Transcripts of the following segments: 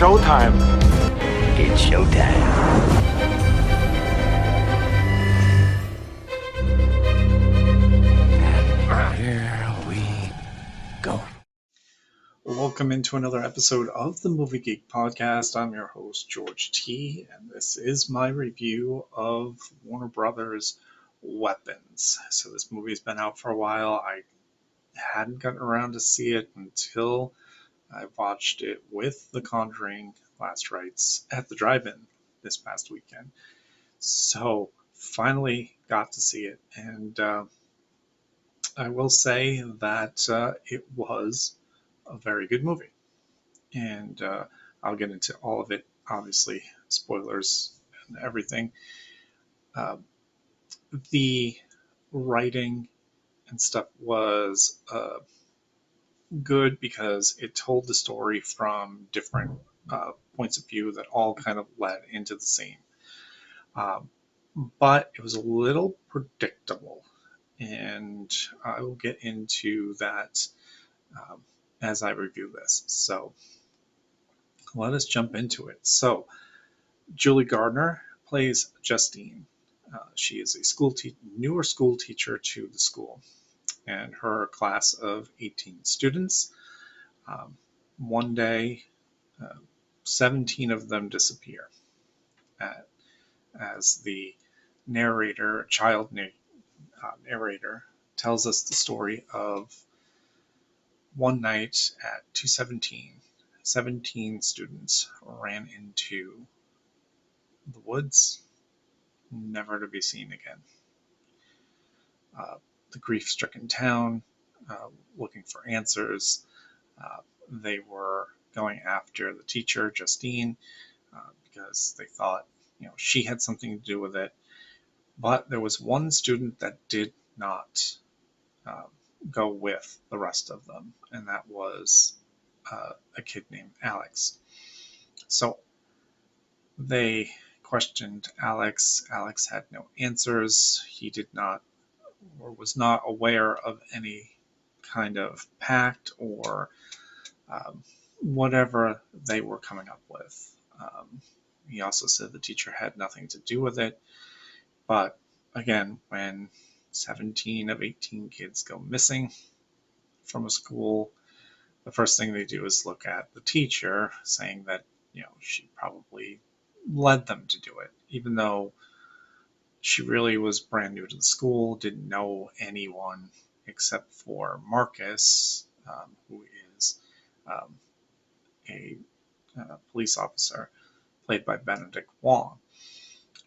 showtime. It's showtime. And here we go. Welcome into another episode of the Movie Geek Podcast. I'm your host, George T., and this is my review of Warner Brothers' Weapons. So this movie's been out for a while. I hadn't gotten around to see it until I watched it with The Conjuring Last Rites at the drive-in this past weekend. So finally got to see it, and I will say that it was a very good movie. And I'll get into all of it, obviously, spoilers and everything. Uh, the writing and stuff was good because it told the story from different points of view that all kind of led into the same. Um, but it was a little predictable, and I will get into that as I review this. So let us jump into it. So Julie Gardner plays Justine. She is a newer school teacher to the school, and her class of 18 students. One day, uh, 17 of them disappear. As the narrator, tells us the story of one night at 2:17, 17 students ran into the woods, never to be seen again. The grief-stricken town, looking for answers. They were going after the teacher, Justine, because they thought, she had something to do with it. But there was one student that did not go with the rest of them, and that was a kid named Alex. So they questioned Alex. Alex had no answers. He did not, or was not aware of any kind of pact or whatever they were coming up with. He also said the teacher had nothing to do with it. But again, when 17 of 18 kids go missing from a school, the first thing they do is look at the teacher, saying that she probably led them to do it, even though she really was brand new to the school, didn't know anyone except for Marcus, who is a police officer played by Benedict Wong.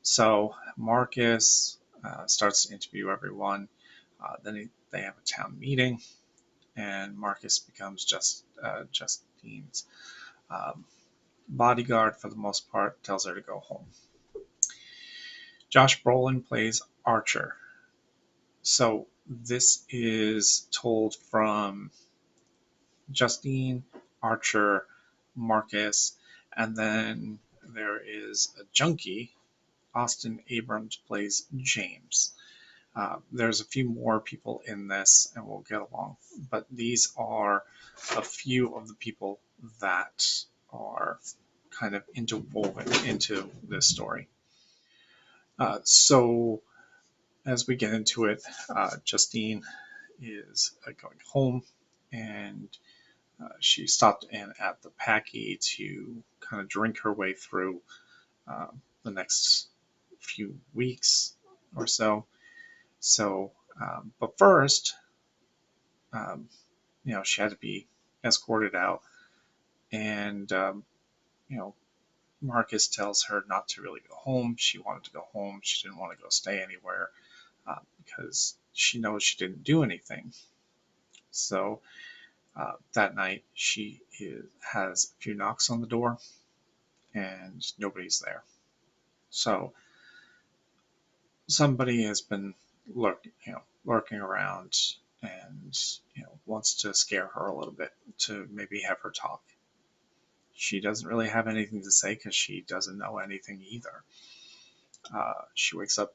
So Marcus starts to interview everyone. Then they have a town meeting, and Marcus becomes Justine's bodyguard for the most part, tells her to go home. Josh Brolin plays Archer. So this is told from Justine, Archer, Marcus, and then there is a junkie. Austin Abrams plays James. There's a few more people in this, and we'll get along, but these are a few of the people that are kind of interwoven into this story. So as we get into it, Justine is going home, and she stopped in at the Packy to kind of drink her way through the next few weeks or so. So, but first, she had to be escorted out, and Marcus tells her not to really go home. She wanted to go home. She didn't want to go stay anywhere because she knows she didn't do anything. So that night she has a few knocks on the door, and nobody's there. So somebody has been lurking around and wants to scare her a little bit, to maybe have her talk. She doesn't really have anything to say because she doesn't know anything either. She wakes up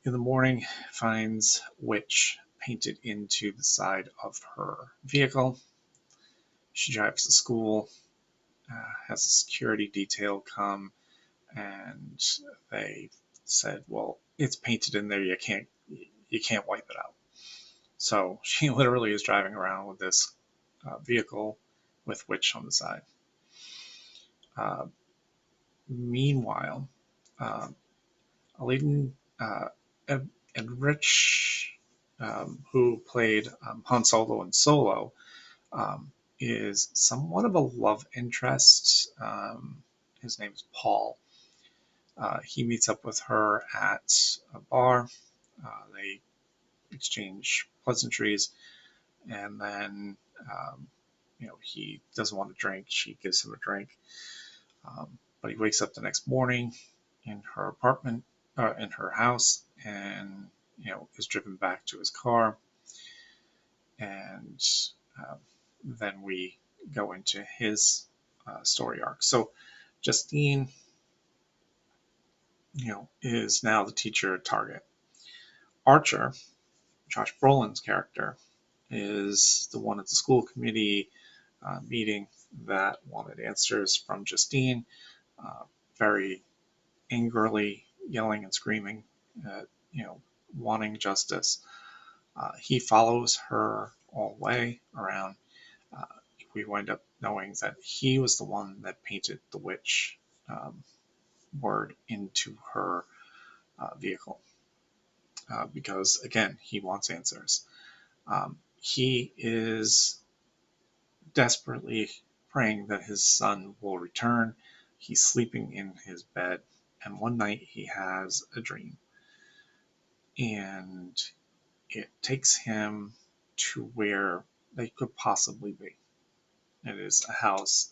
in the morning, finds Witch painted into the side of her vehicle. She drives to school, has a security detail come, and they said, well, it's painted in there, you can't wipe it out. So she literally is driving around with this vehicle with Witch on the side. Uh, Meanwhile, uh, Alden Ehrenreich, who played Han Solo in Solo, is somewhat of a love interest. His name is Paul. He meets up with her at a bar. They exchange pleasantries, and then he doesn't want to drink. She gives him a drink, but he wakes up the next morning in her apartment, in her house, and is driven back to his car. And uh, then we go into his story arc. So Justine, is now the teacher target. Archer, Josh Brolin's character, is the one at the school committee meeting that wanted answers from Justine, very angrily yelling and screaming, wanting justice. He follows her all the way around. Uh, we wind up knowing that he was the one that painted the witch word into her vehicle. Because, again, he wants answers. He is desperately praying that his son will return. He's sleeping in his bed, and one night he has a dream. And it takes him to where they could possibly be. It is a house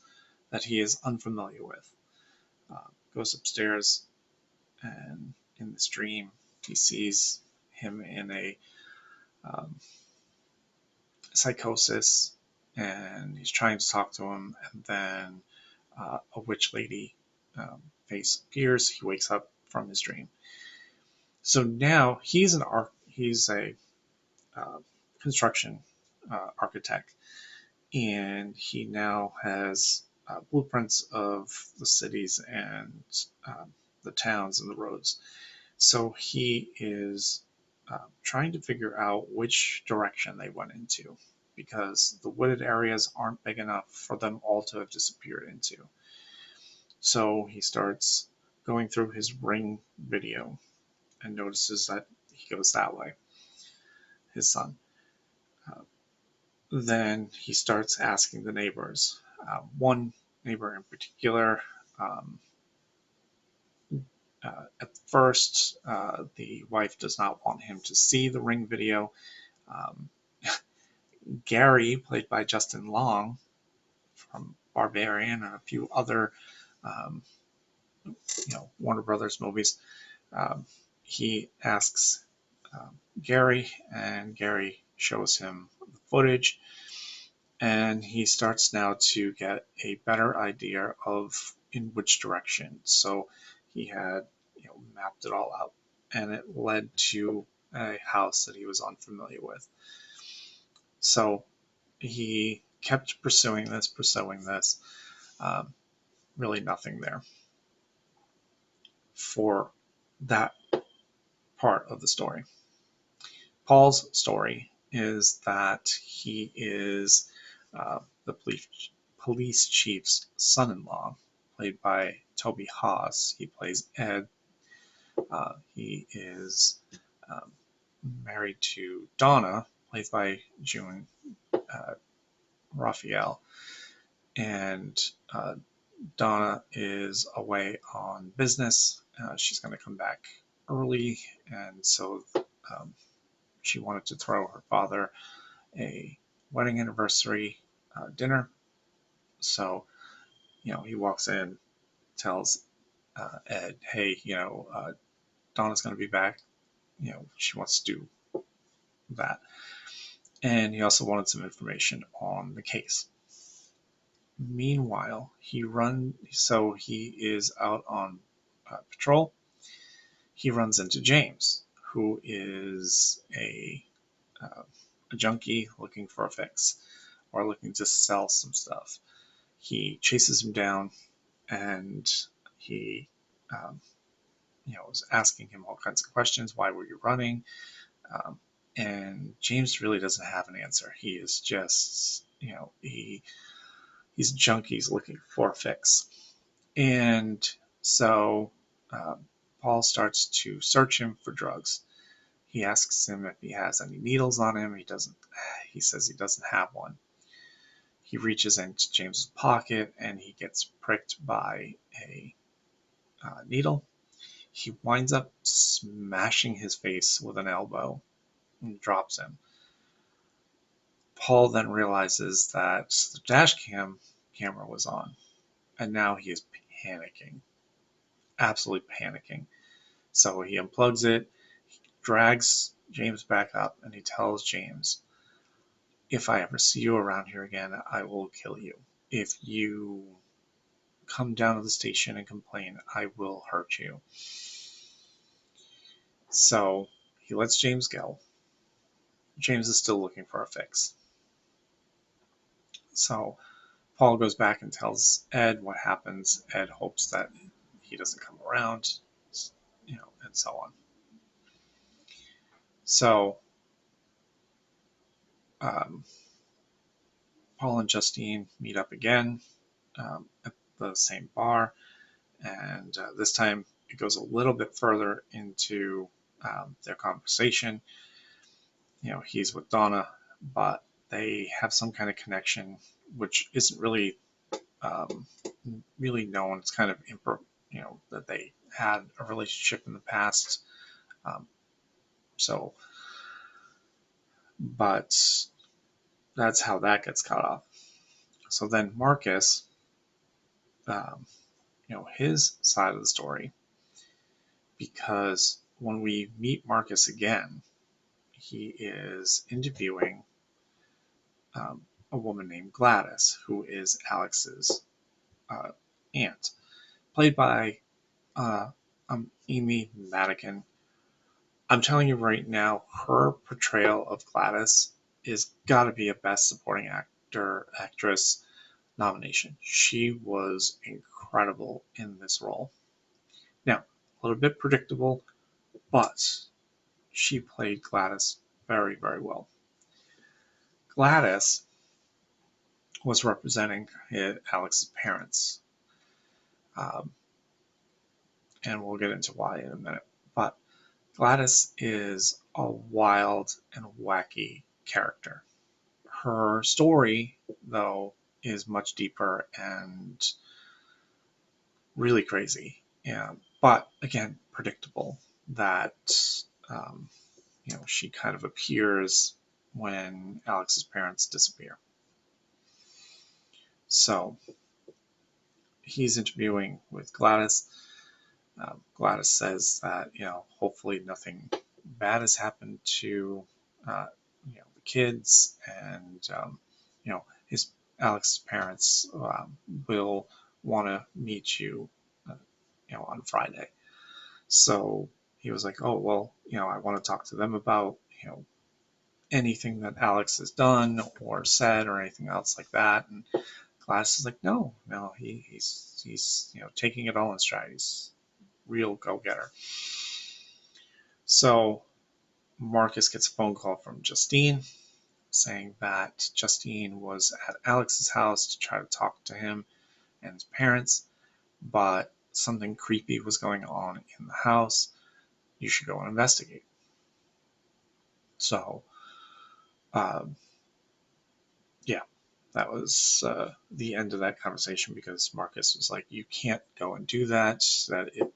that he is unfamiliar with. Goes upstairs, and in this dream, he sees him in a um, psychosis, and he's trying to talk to him, and then a witch lady face appears. He wakes up from his dream. So now he's a construction architect, and he now has blueprints of the cities and the towns and the roads. So he is trying to figure out which direction they went into, because the wooded areas aren't big enough for them all to have disappeared into. So he starts going through his Ring video and notices that he goes that way, his son. Then he starts asking the neighbors. One neighbor in particular, at first, the wife does not want him to see the Ring video. Um, Gary, played by Justin Long from Barbarian and a few other um, Warner Brothers movies, he asks Gary, and Gary shows him the footage, and he starts now to get a better idea of in which direction. So he had mapped it all out, and it led to a house that he was unfamiliar with. So he kept pursuing this. Really nothing there for that part of the story. Paul's story is that he is the police chief's son-in-law, played by Toby Haas. He plays Ed. He is married to Donna, played by June Raphael, and Donna is away on business. She's going to come back early, and so she wanted to throw her father a wedding anniversary dinner. So, he walks in, tells Ed, hey, Donna's going to be back. She wants to do that. And he also wanted some information on the case. Meanwhile, he is out on patrol. He runs into James, who is a junkie looking for a fix, or looking to sell some stuff. He chases him down, and he was asking him all kinds of questions. Why were you running? Um, and James really doesn't have an answer. He is just, he's junkies looking for a fix. And so Paul starts to search him for drugs. He asks him if he has any needles on him. He doesn't. He says he doesn't have one. He reaches into James's pocket and he gets pricked by a needle. He winds up smashing his face with an elbow and drops him. Paul then realizes that the dash camera was on, and now he is panicking, absolutely panicking. So he unplugs it, drags James back up, and he tells James, if I ever see you around here again, I will kill you. If you come down to the station and complain, I will hurt you. So he lets James go. James is still looking for a fix. So Paul goes back and tells Ed what happens. Ed hopes that he doesn't come around, and so on. So Paul and Justine meet up again at the same bar, and this time it goes a little bit further into their conversation. He's with Donna, but they have some kind of connection, which isn't really known. It's kind of that they had a relationship in the past. But that's how that gets cut off. So then Marcus, his side of the story, because when we meet Marcus again, he is interviewing a woman named Gladys, who is Alex's aunt, played by Amy Madigan. I'm telling you right now, her portrayal of Gladys is got to be a Best Supporting Actress nomination. She was incredible in this role. Now, a little bit predictable, but she played Gladys very, very well. Gladys was representing Alex's parents, and we'll get into why in a minute. But Gladys is a wild and wacky character. Her story, though, is much deeper and really crazy. But again, predictable that she kind of appears when Alex's parents disappear. So he's interviewing with Gladys. Gladys says that hopefully nothing bad has happened to the kids, and his Alex's parents will want to meet you on Friday. So he was like, oh well, I want to talk to them about anything that Alex has done or said or anything else like that. And Gladys is like, no, he's taking it all in stride. He's real go-getter. So Marcus gets a phone call from Justine saying that Justine was at Alex's house to try to talk to him and his parents, but something creepy was going on in the house. You should go and investigate. So, that was the end of that conversation, because Marcus was like, you can't go and do that. That it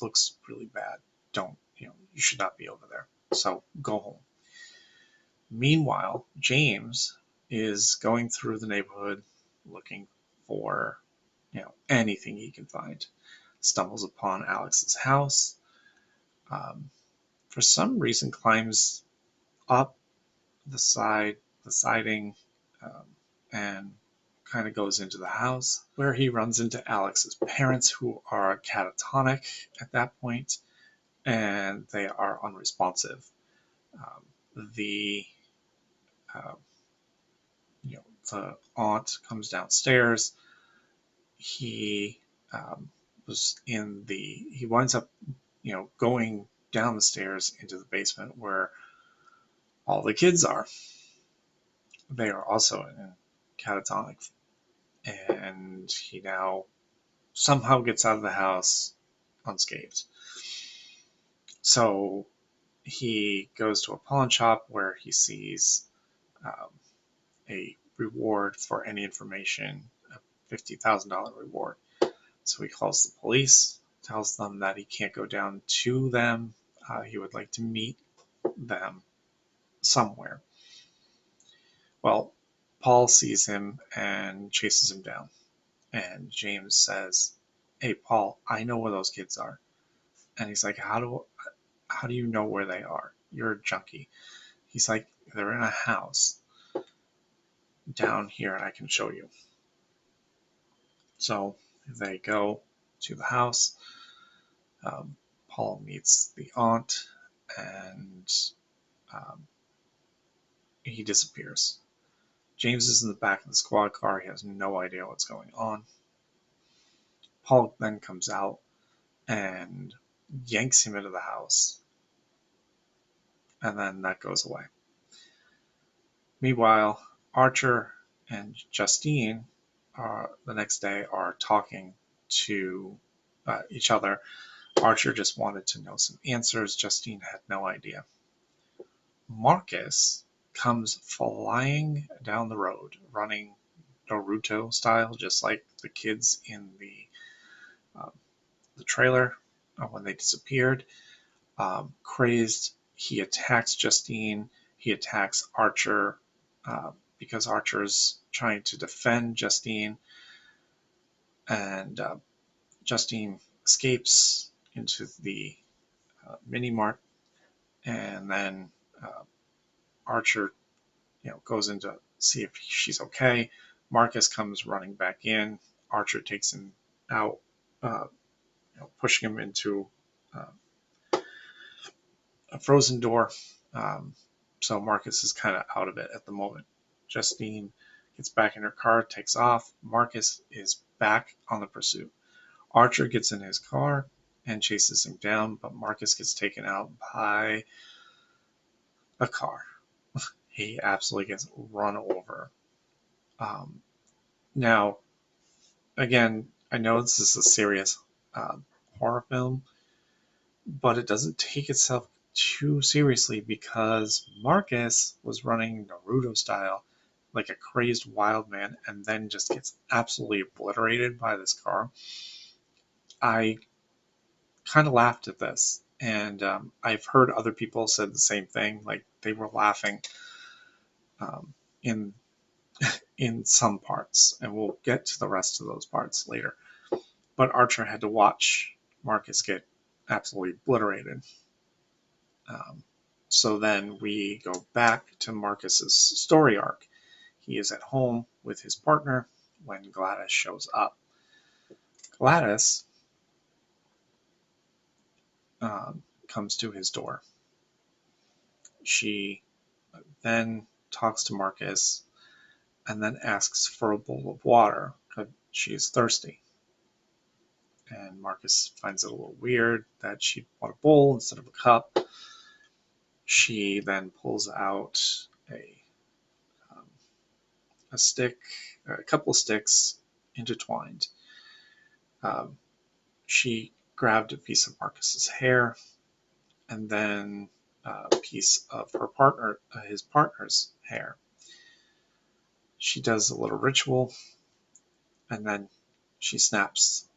looks really bad. Don't, you should not be over there. So go home. Meanwhile, James is going through the neighborhood looking for, anything he can find. Stumbles upon Alex's house. For some reason, climbs up the siding, and kind of goes into the house, where he runs into Alex's parents, who are catatonic at that point, and they are unresponsive. The aunt comes downstairs, he he winds up, going down the stairs into the basement where all the kids are. They are also in catatonic, and he now somehow gets out of the house unscathed. So he goes to a pawn shop where he sees um, a reward for any information, a $50,000 reward. So he calls the police, tells them that he can't go down to them. He would like to meet them somewhere. Well, Paul sees him and chases him down. And James says, "Hey, Paul, I know where those kids are." And he's like, how do you know where they are? You're a junkie. He's like, "They're in a house down here, and I can show you." So they go to the house. Paul meets the aunt, and um, he disappears. James is in the back of the squad car. He has no idea what's going on. Paul then comes out and yanks him into the house, and then that goes away. Meanwhile, Archer and Justine the next day are talking to each other. Archer just wanted to know some answers. Justine had no idea. Marcus comes flying down the road, running Naruto style, just like the kids in the trailer when they disappeared. Crazed, he attacks Justine. He attacks Archer because Archer's trying to defend Justine, and Justine escapes into the mini mart, and then Archer, goes in to see if she's okay. Marcus comes running back in. Archer takes him out, uh, pushing him into uh, a frozen door. Um, so Marcus is kind of out of it at the moment. Justine gets back in her car, takes off. Marcus is back on the pursuit. Archer gets in his car and chases him down, but Marcus gets taken out by a car. He absolutely gets run over. Um, Now, again, I know this is a serious uh, horror film, but it doesn't take itself too seriously because Marcus was running Naruto style like a crazed wild man and then just gets absolutely obliterated by this car. I kind of laughed at this, and I've heard other people said the same thing, like they were laughing um, in some parts, and we'll get to the rest of those parts later. But Archer had to watch Marcus get absolutely obliterated. Um, so then we go back to Marcus's story arc. He is at home with his partner when Gladys shows up. Gladys comes to his door. She then talks to Marcus and then asks for a bowl of water because she is thirsty. And Marcus finds it a little weird that she bought a bowl instead of a cup. She then pulls out um, a stick, a couple of sticks intertwined. Um, she grabbed a piece of Marcus's hair and then a piece of his partner's hair. She does a little ritual, and then she snaps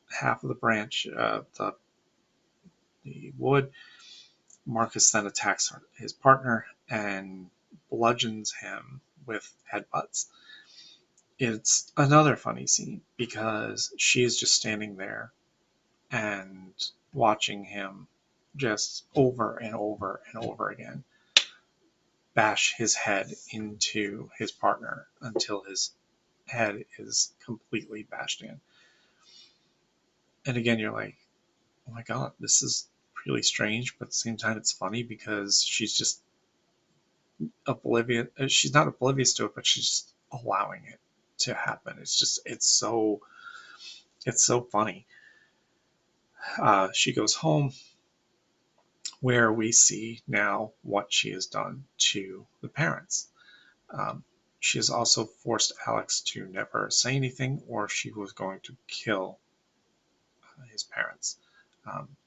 half of the branch, the wood. Marcus then attacks his partner and bludgeons him with headbutts. It's another funny scene because she is just standing there and watching him just over and over and over again bash his head into his partner until his head is completely bashed in. And again, you're like, oh my god, this is really strange, but at the same time, it's funny because she's just oblivious. She's not oblivious to it, but she's just allowing it to happen. It's so It's so funny. She goes home, where we see now what she has done to the parents. Um, she has also forced Alex to never say anything, or she was going to kill his parents.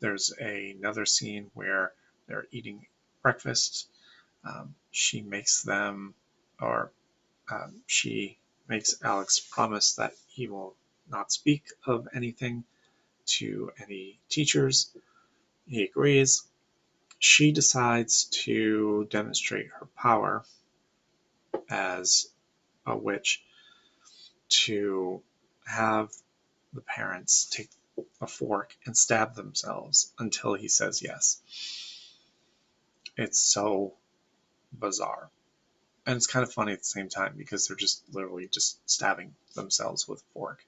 There's another scene where they're eating breakfast. She makes them, or she makes Alex promise that he will not speak of anything to any teachers. He agrees. She decides to demonstrate her power as a witch to have the parents take a fork and stab themselves until he says yes. It's so bizarre. And it's kind of funny at the same time because they're just literally just stabbing themselves with a fork.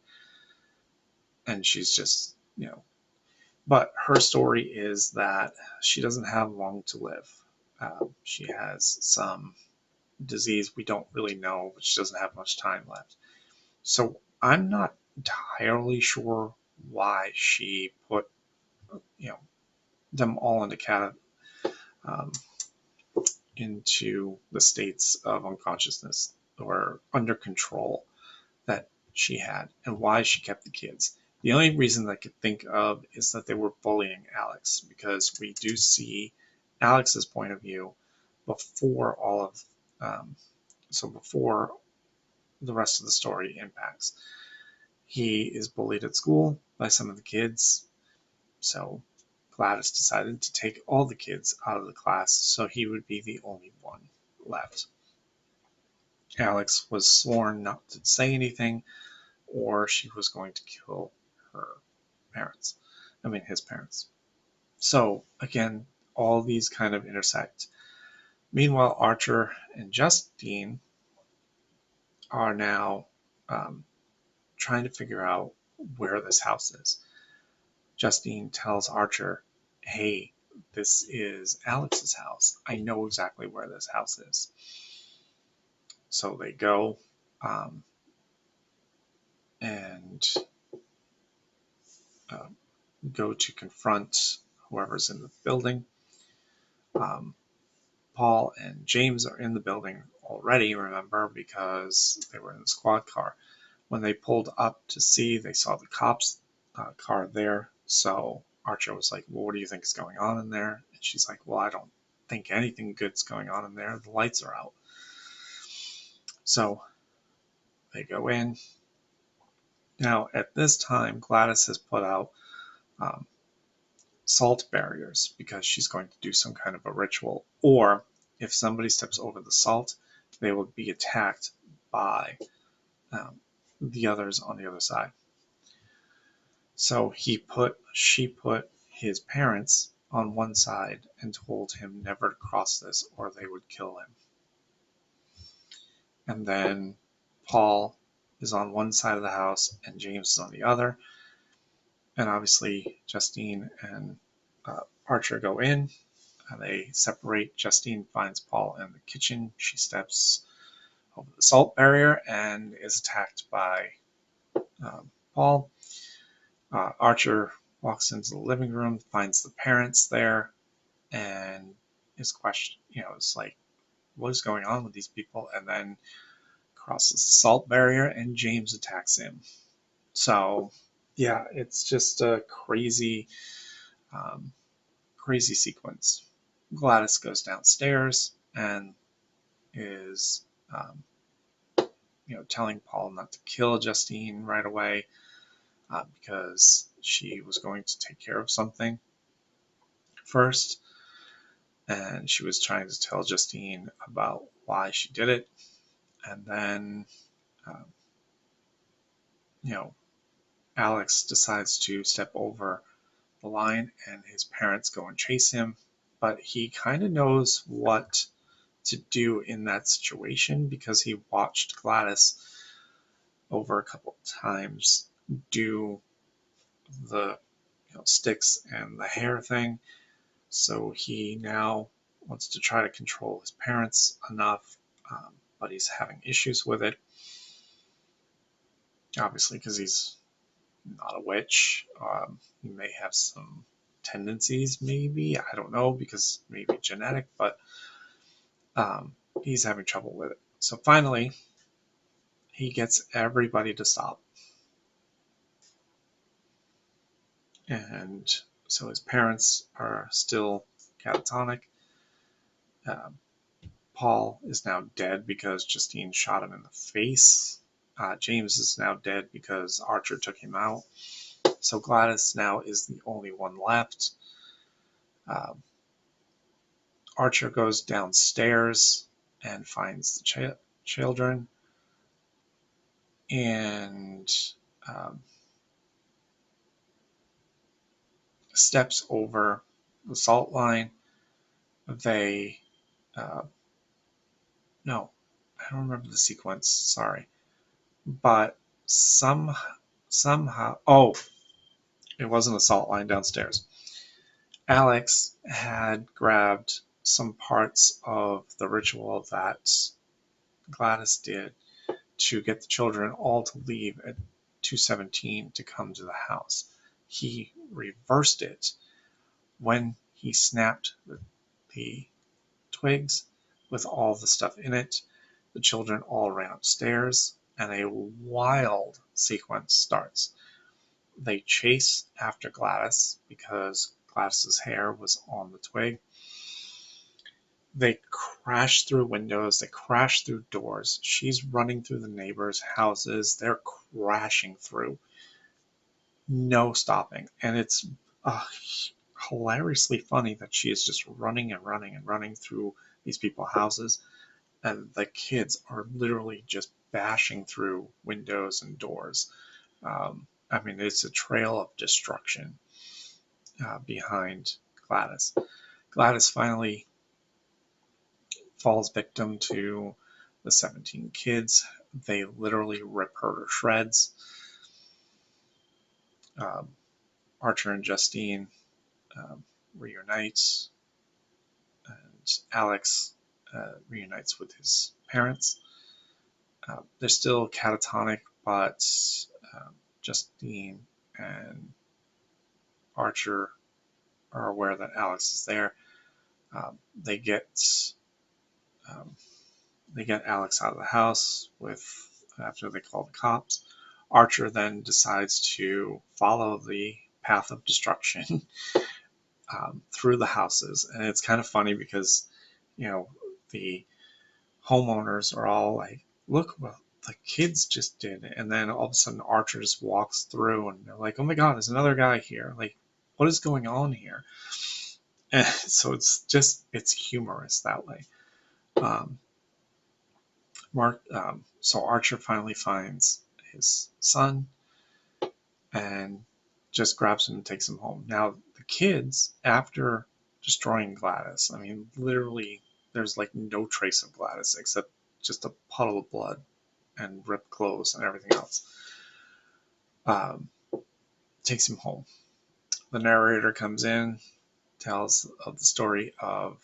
And she's just, But her story is that she doesn't have long to live. She has some disease we don't really know, but she doesn't have much time left. So I'm not entirely sure why she put, them all um, into the states of unconsciousness or under control that she had, and why she kept the kids. The only reason I could think of is that they were bullying Alex, because we do see Alex's point of view before all of, before the rest of the story impacts. He is bullied at school by some of the kids, so Gladys decided to take all the kids out of the class so he would be the only one left. Alex was sworn not to say anything, or she was going to kill her parents. His parents. So again, all these kind of intersect. Meanwhile, Archer and Justine are now trying to figure out where this house is. Justine tells Archer, hey, this is Alex's house. I know exactly where this house is. So they go and go to confront whoever's in the building. Paul and James are in the building already, remember, because they were in the squad car. When they pulled up to see, they saw the cops' car there. So Archer was like, well, what do you think is going on in there? And she's like, well, I don't think anything good's going on in there. The lights are out. So they go in. Now, at this time, Gladys has put out salt barriers because she's going to do some kind of a ritual. Or if somebody steps over the salt, they will be attacked by the others on the other side. So she put his parents on one side and told him never to cross this or they would kill him. And then Paul is on one side of the house and James is on the other. And obviously Justine and Archer go in. They separate. Justine finds Paul in the kitchen. She steps over the salt barrier and is attacked by Paul. Archer walks into the living room, finds the parents there, and is questioned. It's like, what is going on with these people? And then crosses the salt barrier, and James attacks him. So, yeah, it's just a crazy, crazy sequence. Gladys goes downstairs and is, telling Paul not to kill Justine right away because she was going to take care of something first. And she was trying to tell Justine about why she did it. And then, Alex decides to step over the line and his parents go and chase him. But he kind of knows what to do in that situation because he watched Gladys over a couple of times do the sticks and the hair thing. So he now wants to try to control his parents enough, but he's having issues with it. Obviously, because he's not a witch. He may have some tendencies, maybe. I don't know, because maybe genetic, but um, he's having trouble with it. So finally, he gets everybody to stop. And so his parents are still catatonic. Um, Paul is now dead because Justine shot him in the face. James is now dead because Archer took him out. So Gladys now is the only one left. Um, Archer goes downstairs and finds the children and um, steps over the salt line. They, uh, no, I don't remember the sequence, sorry. But somehow, oh, it wasn't a salt line downstairs. Alex had grabbed some parts of the ritual that Gladys did to get the children all to leave at 217 to come to the house. He reversed it when he snapped the twigs with all the stuff in it. The children all ran upstairs, and a wild sequence starts. They chase after Gladys because Gladys's hair was on the twig. They crash through windows, they crash through doors. She's running through the neighbors' houses. They're crashing through. No stopping. And it's uh, hilariously funny that she is just running and running and running through these people's houses. And the kids are literally just bashing through windows and doors. I mean, it's a trail of destruction behind Gladys. Gladys finally falls victim to the 17 kids. They literally rip her to shreds. Um, Archer and Justine reunite, and Alex reunites with his parents. They're still catatonic, but Justine and Archer are aware that Alex is there. They get um, they get Alex out of the house with after they call the cops. Archer then decides to follow the path of destruction through the houses, and it's kind of funny because the homeowners are all like, "Look what the kids just did," and then all of a sudden Archer just walks through, and they're like, "Oh my God, there's another guy here! Like, what is going on here?" And so it's humorous that way. Um, so Archer finally finds his son and just grabs him and takes him home. Now the kids, after destroying Gladys, I mean, literally, there's like no trace of Gladys except just a puddle of blood and ripped clothes and everything else. Um, Takes him home. The narrator comes in, tells of the story of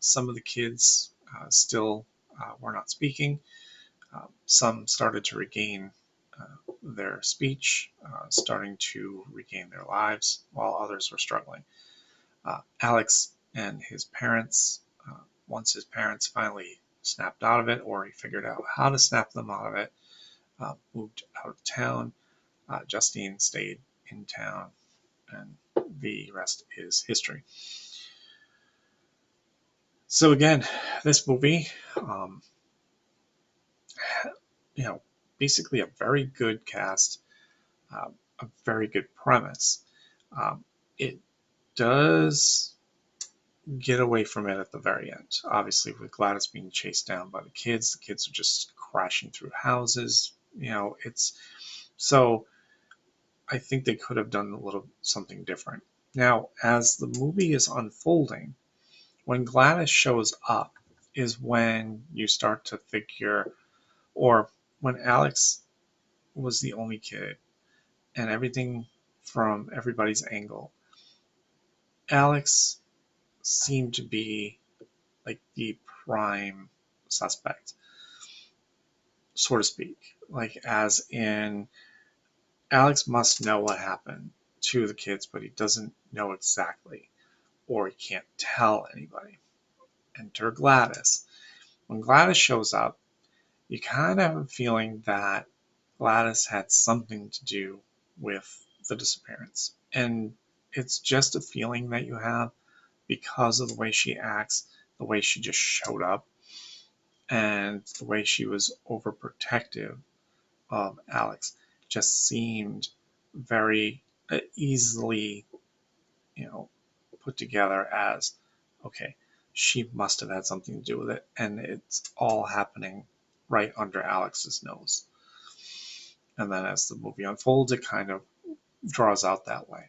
some of the kids still were not speaking. Some started to regain their speech, starting to regain their lives, while others were struggling. Alex and his parents, once his parents finally snapped out of it, or he figured out how to snap them out of it, moved out of town. Justine stayed in town, and the rest is history. So again, this movie, you know, basically a very good cast, a very good premise. It does get away from it at the very end. Obviously, with Gladys being chased down by the kids are just crashing through houses. It's so. I think they could have done a little something different. Now, as the movie is unfolding, when Gladys shows up, is when you start to figure, or when Alex was the only kid, and everything from everybody's angle, Alex seemed to be like the prime suspect, so to speak. Like, as in, Alex must know what happened to the kids, but he doesn't know exactly, or he can't tell anybody. Enter Gladys. When Gladys shows up, you kind of have a feeling that Gladys had something to do with the disappearance. And it's just a feeling that you have because of the way she acts, the way she just showed up, and the way she was overprotective of Alex. Just seemed very easily, put together as, okay, she must have had something to do with it, and it's all happening right under Alex's nose. And then as the movie unfolds, it kind of draws out that way,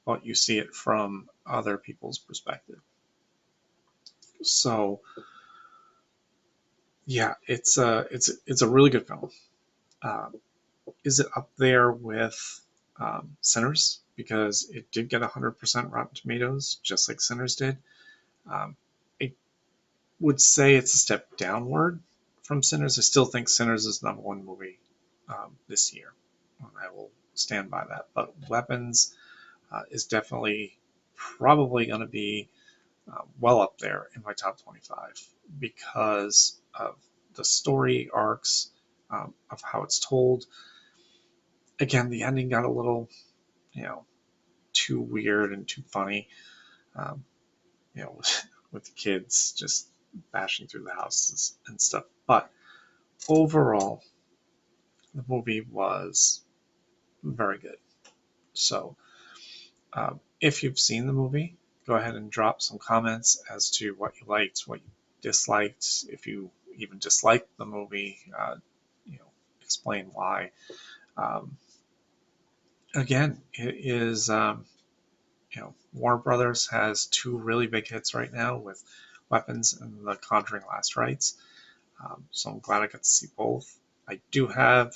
but you see it from other people's perspective. So yeah, it's a really good film. Is it up there with Sinners? Because it did get 100% Rotten Tomatoes, just like Sinners did. I would say it's a step downward from Sinners. I still think Sinners is the #1 movie this year. I will stand by that. But Weapons is definitely probably going to be well up there in my top 25 because of the story arcs, of how it's told. Again, the ending got a little, too weird and too funny. Um, with the kids just bashing through the houses and stuff. But overall, the movie was very good. So if you've seen the movie, go ahead and drop some comments as to what you liked, what you disliked. If you even disliked the movie, explain why. Again, it is, Warner Brothers has 2 really big hits right now with Weapons and The Conjuring Last Rites. So I'm glad I got to see both. I do have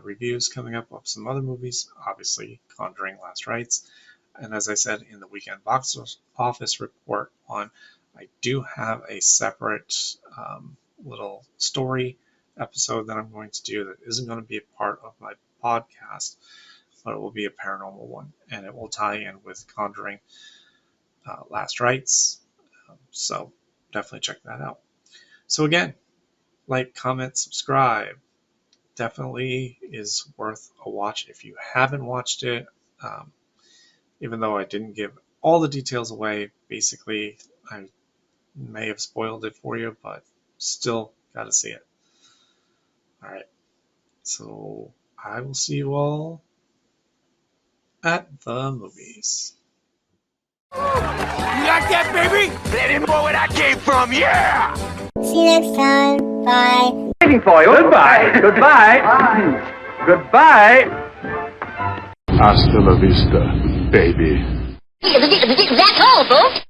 reviews coming up of some other movies, obviously Conjuring Last Rites. And as I said in the weekend box office report one, I do have a separate little story episode that I'm going to do that isn't going to be a part of my podcast, but it will be a paranormal one, and it will tie in with Conjuring Last Rites. So definitely check that out. So again, like, comment, subscribe. Definitely is worth a watch if you haven't watched it. Even though I didn't give all the details away, basically I may have spoiled it for you, but still gotta see it. Alright, so I will see you all at the movies. You like that, baby? Let him know where I came from, yeah! See you next time. Bye. Waiting for you. Goodbye. Goodbye. Goodbye. Hasta la vista, baby. That's all, folks.